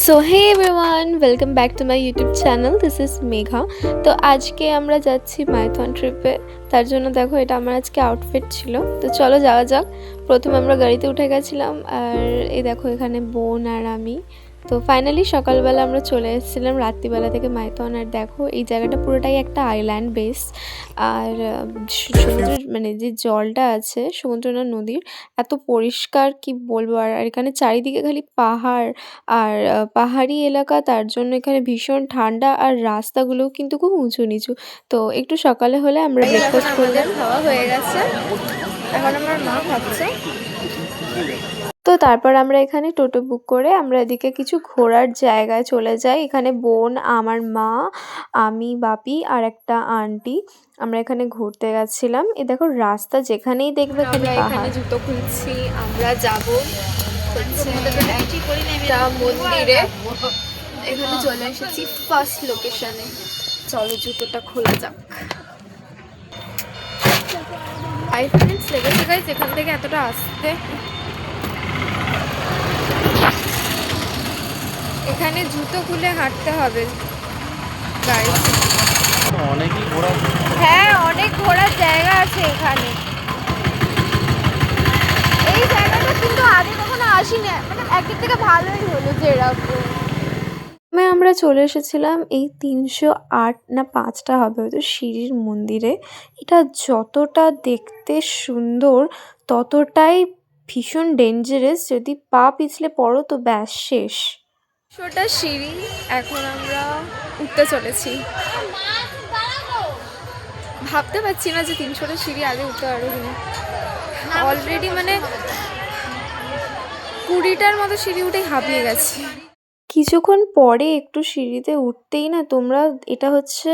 So hey everyone, welcome back to my YouTube channel. This is Megha. তো আজকে আমরা যাচ্ছি মাইথন ট্রিপে। তার জন্য দেখো, এটা আমার আজকে আউটফিট ছিল। তো চলো যাওয়া যাক। প্রথমে আমরা গাড়িতে উঠে গেছিলাম, আর এই দেখো এখানে বোন আর আমি। তো ফাইনালি সকালবেলা আমরা চলে এসেছিলাম রাত্রিবেলা থেকে মাইথন। আর দেখো এই জায়গাটা পুরোটাই একটা আইল্যান্ড বেস। আর সমুদ্রের মানে যে জলটা আছে, সমুদ্র না নদীর, এত পরিষ্কার কি বলবো। আর এখানে চারিদিকে খালি পাহাড় আর পাহাড়ি এলাকা, তার জন্য এখানে ভীষণ ঠান্ডা। আর রাস্তাগুলোও কিন্তু খুব উঁচু নিচু। তো একটু সকালে হলে আমরা ব্রেকফাস্ট করলাম। খাওয়া হয়ে গেছে, এখন আমার মা খাচ্ছে। তো তারপর আমরা এখানে টোটো বুক করে আমরা এদিকে কিছু ঘোরার জায়গায় চলে যাই। এখানে বোন, আমার মা, আমি, বাপি আর একটা আন্টি, আমরা এখানে ঘুরতে গেছিলাম। এ দেখো রাস্তা যেখানেই দেখবে খালি পাহাড়। জুতো খুলছি, আমরা যাবো একটা মন্দিরে। এখানে চলে এসেছি ফার্স্ট লোকেশনে। চলো জুতোটা খোলা যাক। 5 মিনিটস লেগেছে গাইস এখান থেকে এতটা আসতে। এখানে জুতো খুলে হাঁটতে হবে গাইস। হ্যাঁ, অনেক ঘোরার জায়গা আছে এখানে। এই জায়গাটা কিন্তু আগে কখনো আসিনি, মানে একদিক থেকে ভালোই হলো যে এরকম। আমরা চলে এসেছিলাম এই 308 না 5টা হবে হয়তো সিঁড়ির মন্দিরে। এটা যতটা দেখতে সুন্দর ততটাই ভীষণ ডেঞ্জারাস। যদি পা পিছলে পড়ো তো ব্যাস শেষ। 300টা সিঁড়ি এখন আমরা উঠতে চলেছি। ভাবতে পারছি না যে 300টা সিঁড়ি আগে উঠতে পারবো কিনা। অলরেডি মানে 20টার মতো সিঁড়ি উঠেই হাঁপিয়ে গেছি। কিছুক্ষণ পরে একটু সিঁড়িতে উঠতেই না তোমরা, এটা হচ্ছে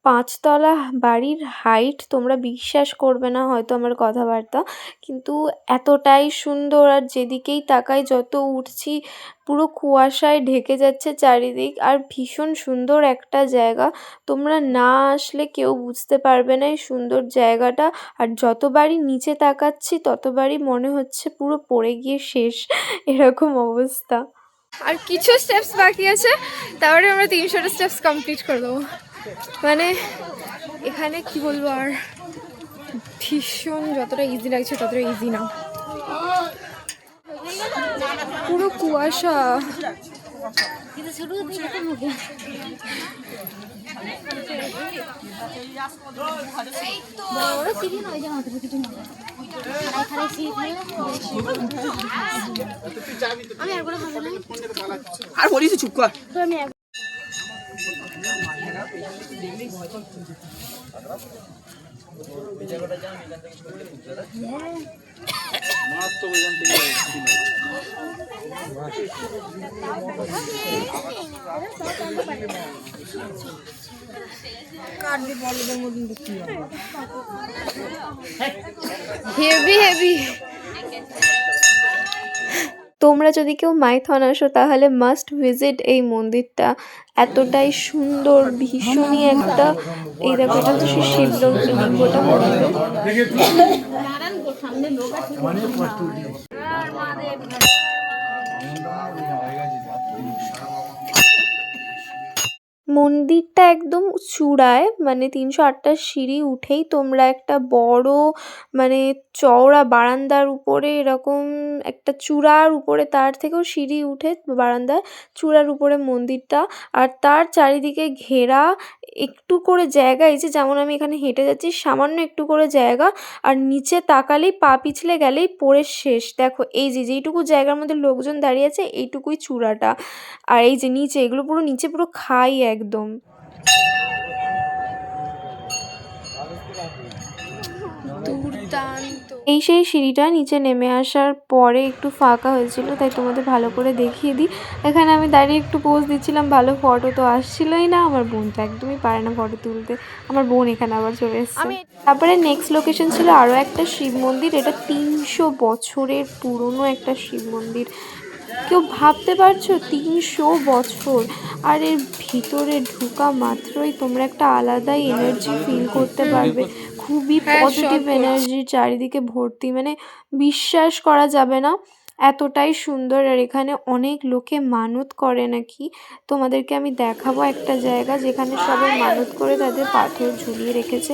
5তলা বাড়ির হাইট। তোমরা বিশ্বাস করবে না হয়তো আমার কথাবার্তা, কিন্তু এতটাই সুন্দর। আর যেদিকেই তাকাই যত উঠছি পুরো কুয়াশায় ঢেকে যাচ্ছে চারিদিক। আর ভীষণ সুন্দর একটা জায়গা, তোমরা না আসলে কেউ বুঝতে পারবে না এই সুন্দর জায়গাটা। আর যতবারই নিচে তাকাচ্ছি ততবারই মনে হচ্ছে পুরো পড়ে গিয়ে শেষ, এরকম অবস্থা। আর কিছু স্টেপস বাকি আছে, তারপরে আমরা 300টা স্টেপস কমপ্লিট করে দেবো। মানে এখানে কি বলবো, আর ভীষণ যতটা ইজি লাগছে ততটা ইজি না, পুরো কুয়াশা। আর বলিস চুপ কর। Heavy heavy. তোমরা যদি কেউ মাইথন আসো তাহলে মাস্ট ভিজিট এই মন্দিরটা। এতটাই সুন্দর, ভীষণই একটা। এই দেখো, এটা হচ্ছে শিবলিঙ্গটা মন্দিরে। মন্দিরটা একদম চূড়ায়, মানে 308টা সিঁড়ি উঠেই তোমরা একটা বড় মানে চওড়া বারান্দার উপরে, এরকম একটা চূড়ার উপরে, তার থেকেও সিঁড়ি উঠে বারান্দার চূড়ার উপরে মন্দিরটা। আর তার চারিদিকে ঘেরা একটু করে জায়গা, এই যে যেমন আমি এখানে হেঁটে যাচ্ছি সামান্য একটু করে জায়গা। আর নিচে তাকালেই পা পিছলে গেলেই পড়ে শেষ। দেখো এই যে যেইটুকু জায়গার মধ্যে লোকজন দাঁড়িয়ে আছে এইটুকুই চূড়াটা। আর এই যে নিচে, এগুলো পুরো নিচে পুরো খাই একদম। এই সেই সিঁড়িটা নিচে নেমে আসার পরে একটু ফাঁকা হয়েছিল, তাই তোমাদের ভালো করে দেখিয়ে দিই। এখানে আমি দাঁড়িয়ে একটু পোজ দিচ্ছিলাম, ভালো ফটো তো আসছিলই না। আমার বোন তো একদমই পারে না ফটো তুলতে। আমার বোন এখানে আবার চলে এসেছে। তারপরে নেক্সট লোকেশন ছিল আরও একটা শিব মন্দির। এটা 300 বছরের পুরনো একটা শিব মন্দির। কেউ ভাবতে পারছো 300 বছর? আর এর ভিতরে ঢোকা মাত্রই তোমরা একটা আলাদাই এনার্জি ফিল করতে পারবে। খুবই পজিটিভ এনার্জি চারিদিকে ভর্তি, মানে বিশ্বাস করা যাবে না। এতটাই সুন্দর। আর এখানে অনেক লোকে মানত করে নাকি, তোমাদেরকে আমি দেখাবো একটা জায়গা যেখানে সবাই মানত করে তাদের পাথর ঝুলিয়ে রেখেছে।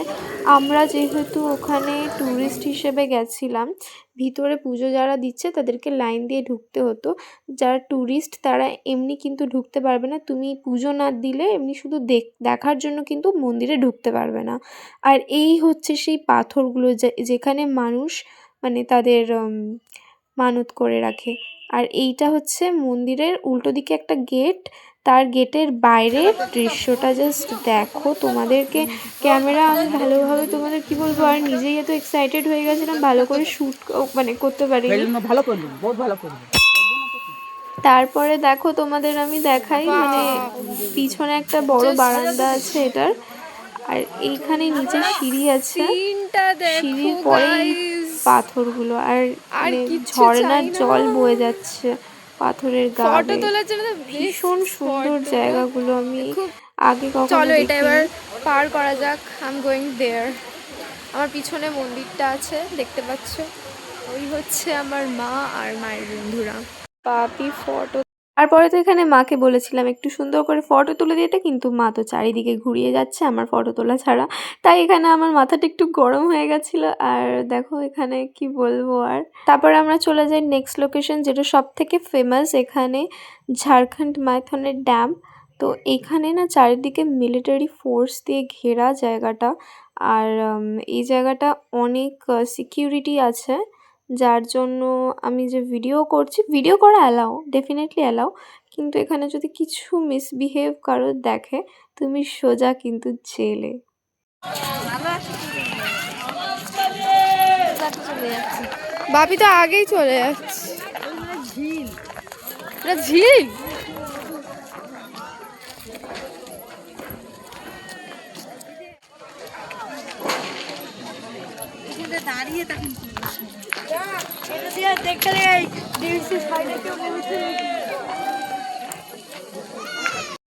আমরা যেহেতু ওখানে ট্যুরিস্ট হিসেবে গেছিলাম, ভিতরে পুজো যারা দিচ্ছে তাদেরকে লাইন দিয়ে ঢুকতে হতো। যারা ট্যুরিস্ট তারা এমনি কিন্তু ঢুকতে পারবে না, তুমি পুজো না দিলে এমনি শুধু দেখার জন্য কিন্তু মন্দিরে ঢুকতে পারবে না। আর এই হচ্ছে সেই পাথরগুলো যেখানে মানুষ মানে তাদের মানত করে রাখে। আর এইটা হচ্ছে মন্দিরের উল্টো দিকে একটা গেট, তার গেটের বাইরের দৃশ্যটা জাস্ট দেখো। তোমাদেরকে ক্যামেরা আমি ভালোভাবে তোমাদের কি বলবো, আর নিজেই এত এক্সাইটেড হয়ে গেছিলাম, ভালো করে শ্যুট মানে করতে পারিনি। ভালো করলি, বহুত ভালো করলি। তারপরে দেখো তোমাদের আমি দেখাই, মানে পিছনে একটা বড় বারান্দা আছে এটার, আর এইখানে নিচে সিঁড়ি আছে, সিঁড়ির পরেই পাথরগুলো, আর মানে ঝর্ণার জল বয়ে যাচ্ছে পাথরের গা বেয়ে। ভীষণ সুন্দর জায়গাগুলো, আমি আগে কখনো এটা দেখিনি। এবার পার করা যাক। I am going there. আমার পিছনে মন্দিরটা আছে দেখতে পাচ্ছ, ওই হচ্ছে আমার মা আর মায়ের বন্ধুরা। পাপি ফটো। তারপরে তো এখানে মাকে বলেছিলাম একটু সুন্দর করে ফটো তুলে দিতে, কিন্তু মা তো চারিদিকে ঘুরিয়ে যাচ্ছে আমার ফটো তোলা ছাড়া। তাই এখানে আমার মাথাটা একটু গরম হয়ে গেছিলো। আর দেখো এখানে কি বলবো আর। তারপরে আমরা চলে যাই নেক্সট লোকেশন, যেটা সব থেকে ফেমাস এখানে, ঝাড়খণ্ড মাইথনের ড্যাম। তো এখানে না চারিদিকে মিলিটারি ফোর্স দিয়ে ঘেরা জায়গাটা, আর এই জায়গাটা অনেক সিকিউরিটি আছে, যার জন্য আমি যে ভিডিও করছি, ভিডিও করা অ্যালাউ, ডেফিনেটলি অ্যালাউ, কিন্তু এখানে যদি কিছু মিসবিহেভ কারোর দেখে তুমি সোজা কিন্তু জেলে। বাপি তো আগেই চলে যাচ্ছে। এটা ঝিল। দাঁড়িয়ে তখন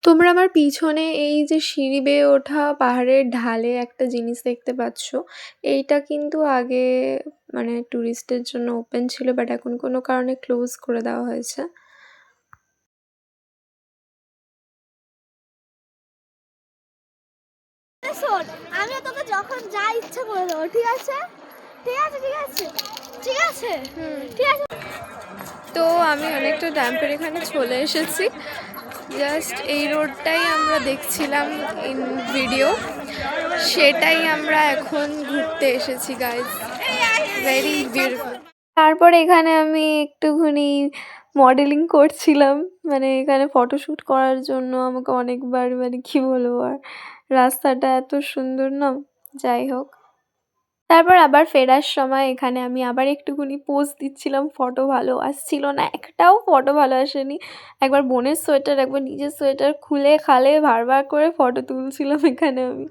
তোমরা আমার পিছনে এই যে সিঁড়ি বেয়ে ওঠা পাহাড়ের ঢালে একটা জিনিস দেখতে পাচ্ছ, এইটা কিন্তু আগে মানে ট্যুরিস্টের জন্য ওপেন ছিল, বাট এখন কোনো কারণে ক্লোজ করে দেওয়া হয়েছে। শোন, আমি তোকে যখন যা ইচ্ছা করে দেবো, ঠিক আছে? ঠিক আছে, ঠিক আছে, ঠিক আছে, ঠিক আছে। তো আমি অনেকটা ড্যাম্পের এখানে চলে এসেছি। জাস্ট এই রোডটাই আমরা দেখছিলাম ইন ভিডিও, সেটাই আমরা এখন ঘুরতে এসেছি গাইজ। Very beautiful. তারপরে এখানে আমি একটুখানি মডেলিং করছিলাম, মানে এখানে ফটোশ্যুট করার জন্য আমাকে অনেকবার, মানে কি বলবো আর, রাস্তাটা এত সুন্দর না, যাই হোক। তারপর আবার ফেরার সময় এখানে আমি আবার একটুখানি পোজ দিচ্ছিলাম, ফটো ভালো আসছিল না, একটাও ফটো ভালো আসেনি। একবার বোনের সোয়েটার, একবার নিজের সোয়েটার খুলে খালে বারবার করে ফটো তুলছিলাম এখানে আমি।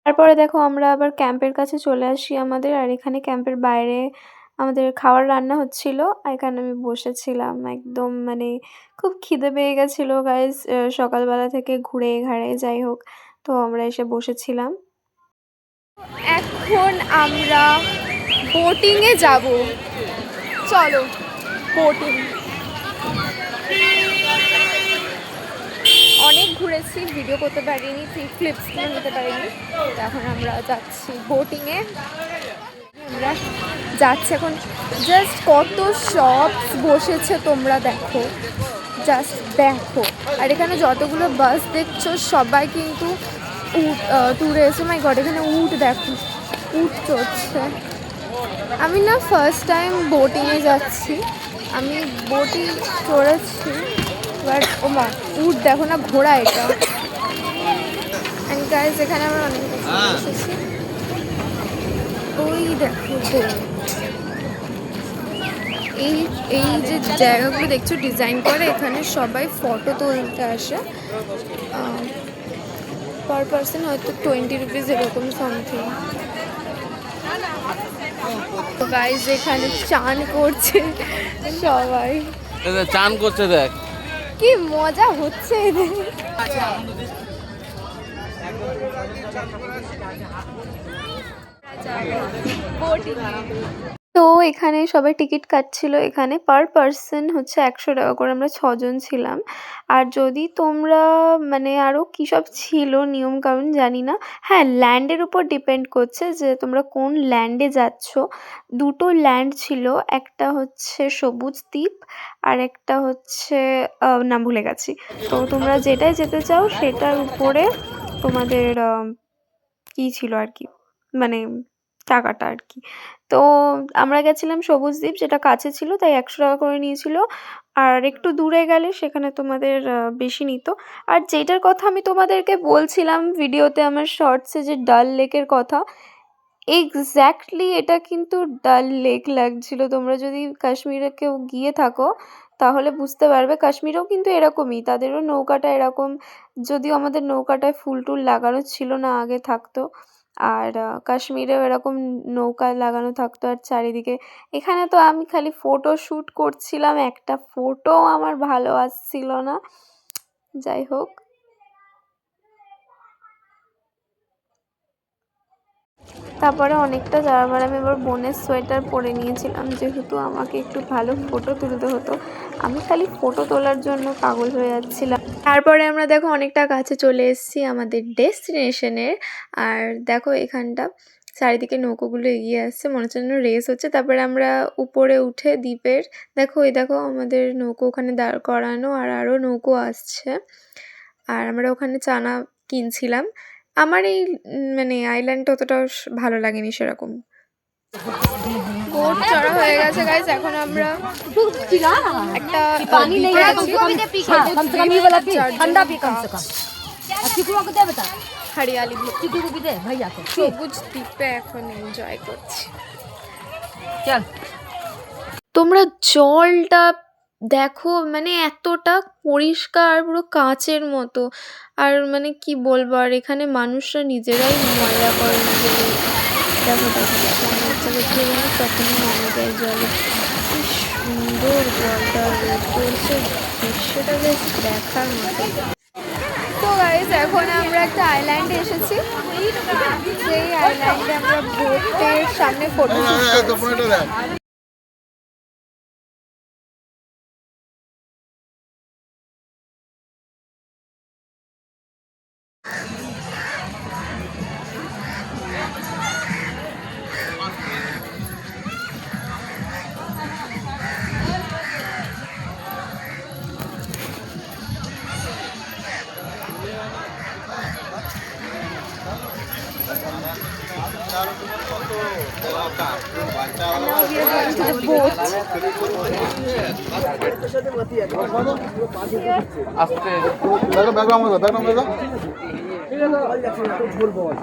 তারপরে দেখো আমরা আবার ক্যাম্পের কাছে চলে আসি আমাদের, আর এখানে ক্যাম্পের বাইরে আমাদের খাবার রান্না হচ্ছিল, এখানে আমি বসেছিলাম একদম, মানে খুব খিদে পেয়ে গেছিলো গাইজ, সকালবেলা থেকে ঘুরে ঘাড়ে, যাই হোক। তো আমরা এসে বসেছিলাম। এখন আমরা বোটিংয়ে যাব, চলো বোটিং। অনেক ঘুরেছি, ভিডিও করতে পারিনি, ক্লিপস নিতে পারিনি, তো এখন আমরা যাচ্ছি বোটিংয়ে। আমরা যাচ্ছি এখন, জাস্ট কত শপস বসেছে তোমরা দেখো, জাস্ট দেখো। আর এখানে যতগুলো বাস দেখছো সবাই কিন্তু উট ট্যুরে এসে, মাই গড এখানে উট দেখো, উট চড়ছে। আমি না ফার্স্ট টাইম বোটিংয়ে যাচ্ছি, আমি বোটিং চড়েছি, বাট ও মা উট দেখো না, ঘোড়া এটা। অ্যান্ড গাইজ এখানে আমরা অনেক কিছু এসেছি, ওই দেখো এই এই যে জায়গাগুলো দেখছো ডিজাইন করে, এখানে সবাই ফটো তুলতে আসে। পার পার্সন হয়তো 20 রুপিস এরকম সামথিং। গাইজ এখানে চান করছে সবাই, চান করছে, দেখ কি মজা হচ্ছে এদের। তো এখানে সবাই টিকিট কাটছিল, এখানে পার পার্সন হচ্ছে 100 টাকা করে, আমরা 6 জন ছিলাম। আর যদি তোমরা মানে আরও কী সব ছিল নিয়মকানুন জানি না, হ্যাঁ ল্যান্ডের উপর ডিপেন্ড করছে যে তোমরা কোন ল্যান্ডে যাচ্ছ। দুটো ল্যান্ড ছিল, একটা হচ্ছে সবুজ দ্বীপ আর একটা হচ্ছে নাম ভুলে গেছি। তো তোমরা যেটায় যেতে চাও সেটার উপরে তোমাদের কী ছিল আর কি, মানে টাকাটা আর কি। তো আমরা গেছিলাম সবুজ দ্বীপ, যেটা কাছে ছিল, তাই 100 টাকা করে নিয়েছিল। আর একটু দূরে গেলে সেখানে তোমাদের বেশি নিত। আর যেটার কথা আমি তোমাদেরকে বলছিলাম ভিডিওতে আমার শর্টসে, যে ডাল লেকের কথা, এক্স্যাক্টলি এটা কিন্তু ডাল লেক লাগছিল। তোমরা যদি কাশ্মীরে কেউ গিয়ে থাকো তাহলে বুঝতে পারবে, কাশ্মীরেও কিন্তু এরকমই, তাদেরও নৌকাটা এরকম, যদিও আমাদের নৌকাটায় ফুল টুল লাগানো ছিল না, আগে থাকতো। আর কাশ্মীরেও এরকম নৌকা লাগানো থাকতো। আর চারিদিকে, এখানে তো আমি খালি ফটো শ্যুট করছিলাম, একটা ফটো আমার ভালো আসছিল না, যাই হোক। তারপরে অনেকটা যাওয়ার পর আমি আবার বোনের সোয়েটার পরে নিয়েছিলাম, যেহেতু আমাকে একটু ভালো ফটো তুলতে হতো। আমি খালি ফটো তোলার জন্য পাগল হয়ে যাচ্ছিলাম। তারপরে আমরা দেখো অনেকটা কাছে চলে এসেছি আমাদের ডেস্টিনেশনের। আর দেখো এখানটা চারিদিকে নৌকোগুলো এগিয়ে আসছে, মনে হচ্ছে যেন রেস হচ্ছে। তারপরে আমরা উপরে উঠে দ্বীপের, দেখো এই দেখো আমাদের নৌকো ওখানে দাঁড় করানো, আর আরও নৌকো আসছে। আর আমরা ওখানে চানা কিনছিলাম। আমার এই মানে আইল্যান্ডটা অতটা ভালো লাগেনি সেরকম। বোট চড়া হয়ে গেছে গাইস, এখন আমরা একটা দ্বীপে আছি। হরিয়ালি সবুজ দ্বীপে এখন এনজয় করছি। তোমরা জলটা দেখো, মানে এতটা পরিষ্কার, পুরো কাচের মতো। আর মানে কি বলবো, আর এখানে মানুষরা নিজেরাই ময়লা করে নিজেরাই। দেখো দেখো দেখো, আমার চোখে তখনই নেমে যায় জলে। কি সুন্দর জলটা, রোদ পড়ছে, দৃশ্যটা বেশ দেখার মতো। তো গাইস এখন আমরা একটা আইল্যান্ডে এসেছি, সেই আইল্যান্ডে আমরা বোটের সামনে ফটো শুট করছি। And now we are going to the boat.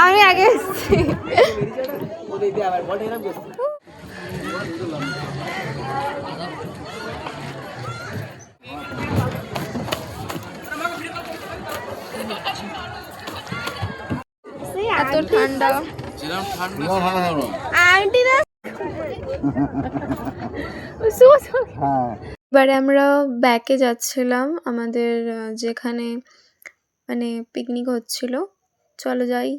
আমি আগে এসেছি। এত ঠান্ডা, এবারে আমরা ব্যাকে যাচ্ছিলাম আমাদের যেখানে মানে পিকনিক হচ্ছিল। চলো যাই।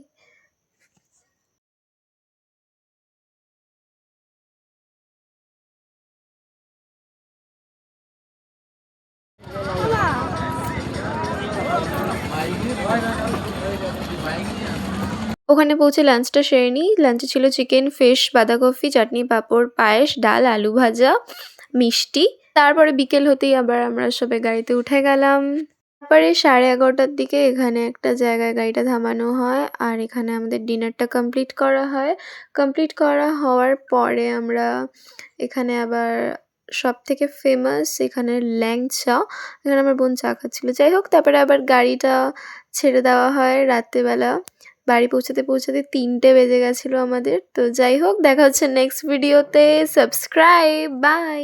ওখানে পৌঁছে লাঞ্চটা সেরে নিই। লাঞ্চে ছিল চিকেন, ফিশ, বাঁধাকপি, চাটনি, পাঁপড়, পায়েস, ডাল, আলু ভাজা, মিষ্টি। তারপরে বিকেল হতেই আবার আমরা সবাই গাড়িতে উঠে গেলাম। তারপরে 11:30টার দিকে এখানে একটা জায়গায় গাড়িটা থামানো হয়, আর এখানে আমাদের ডিনারটা কমপ্লিট করা হয়। কমপ্লিট করা হওয়ার পরে আমরা এখানে আবার সবথেকে ফেমাস এখানে ল্যাংচা, এখানে আমার বোন চা খাচ্ছিলো। যাই হোক, তারপরে আবার গাড়িটা ছেড়ে দেওয়া হয় রাত্রেবেলা। বাড়ি পৌঁছাতে পৌঁছাতে 3টে বেজে গেছিলো আমাদের। তো যাই হোক, দেখা হচ্ছে নেক্সট ভিডিওতে। Subscribe, by.